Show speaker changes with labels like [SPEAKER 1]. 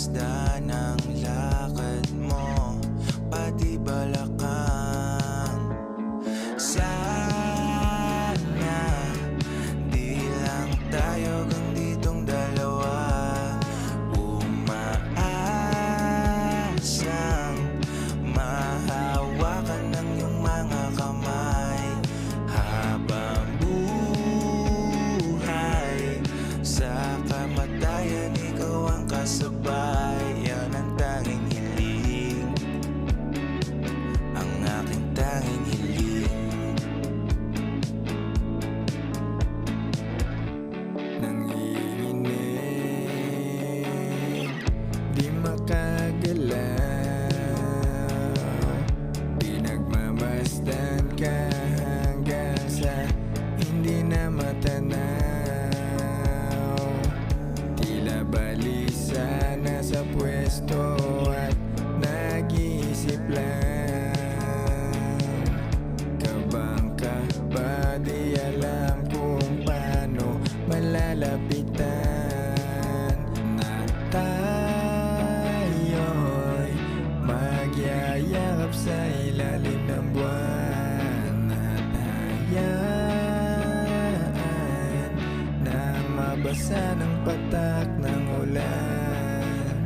[SPEAKER 1] masdan ang lakad mo, pati balakang. Sana di lang tayo ditong dalawa, umaasang mahawakan ng iyong mga kamay habang buhay. Sa kamatayan, ikaw ang kasabay. Yan ang tanging hiling, ang aking tanging hiling. Nanginginig, di makagalaw, pinagmamasdan ka hanggang sa hindi na matanaw. Tila balisa na sa pwesto at nag-iisip lang. Kabang ka ba, di alam kung paano malalapitan na tayo'y magyayakap sa ilalim ng buwan at hayaan na mabasa ng patak ng ulan.